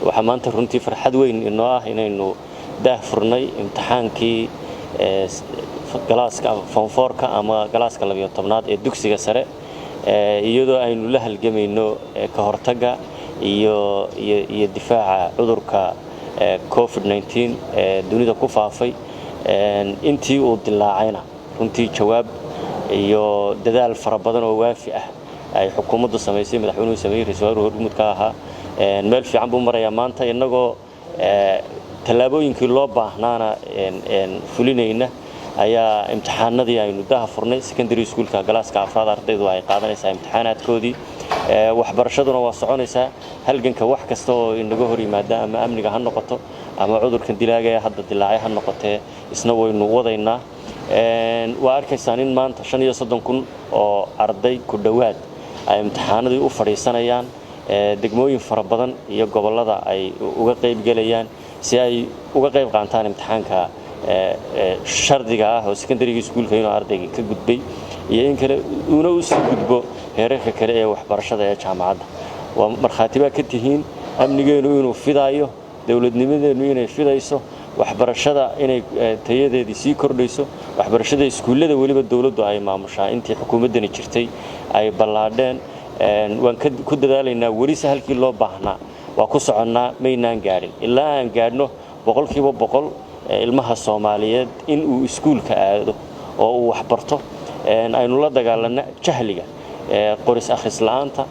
waxa maanta runtii farxad weyn inoo ah inaynu daah furnay imtixaankii galaaska form 4ka ama galaaska 12aad ee dugsiga sare iyadoo aynu la halgamayno ka hortaga iyo difaaca cudurka COVID-19 dunida ku faafay intii uu dilaacayna runtii jawaab iyo dadaal fara badan oo waafi ah ay xukuumaddu sameysay madaxweynuhu sameeyay ra'iisul wasaaruhu hormuudka ahaa meel fiican buu marayaa maanta inagoo tallaabooyinkii loo baahnaana fulinayna ayaa imtixaanadii aynu daha furnay secondary schoolka galaaska afraad ardaydu ay qaadanaysaa imtixaanaadkoodii waxbarashaduna waa soconaysaa halganka wax kasta oo inaga hor yimaada ama amniga ha noqoto ama cudurkan dilaaga ee hadda dilaacay ha noqotee isna waynu wadaynaa waa arkaysaan in maanta 35,000 oo arday ku dhawaad ay imtixaanadii u fadhiisanayaan degmooyin fara badan iyo gobolada ay uga qayb galayaan si ay uga qayb qaataan imtixaanka shardiga ah oo secondary schoolka inuu ardayga ka gudbay iyo in kale uu u soo gudbo heerarka kale ee waxbarashada ee jaamacadda waa marxaatiba ka tihiin amnigeenu inuu fidayo dawladnimadeenu inay fidayso waxbarashada inay tayadeedii sii kordhayso waxbarashada iskuulada waliba dawladdu ay maamushaa intii xukuumadani jirtay ay ballaadheen waan ku dadaalaynaa wali halkii loo baahnaa waa ku soconnaa maynaan gaadhin ilaa aan gaadhno 100% ilmaha Soomaaliyeed in uu iskuulka aado oo uu wax barto aynu la dagaalano jahliga qoris akhris la'aanta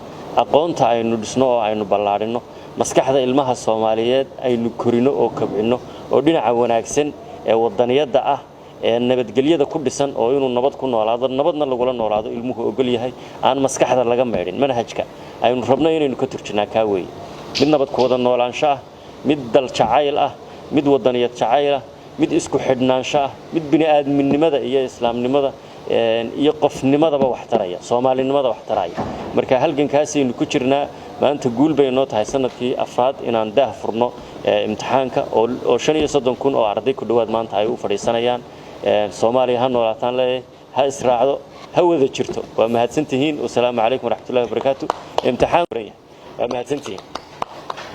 aqoonta aynu dhisno oo aynu ballaadhino maskaxda ilmaha Soomaaliyeed aynu korino oo kabcino oo dhinaca wanaagsan ee wadaniyada ah ee nabadgelyada ku dhisan oo inuu nabad ku noolaado nabadna lagu la noolaado ilmuhu ogol yahay aan maskaxda laga meedhin manhajka aynu rabno inaynu ka turjinaa ka weey mid nabad ku wada noolaansho ah mid dal jacayl ah mid wadaniyad jacayl ah mid isku xidhnaansho ah mid bini'aadminimada iyo islaamnimada iyo qofnimadaba wax taraya Soomaalinimada wax taraya marka halgankaas aynu ku jirnaa maanta guul bay noo tahay sanadkii afraad inaan daah furno imtixaanka oo 35,000 oo arday ku dhawaad maanta ay u fadhiisanayaan Soomaaliya ha noolaataan leeyahay ha israacdo ha wada jirto waa mahadsantihiin wassalaamu calaykum waraxmatullaahi wabarakaatuh imtixaan waa mahadsantihiin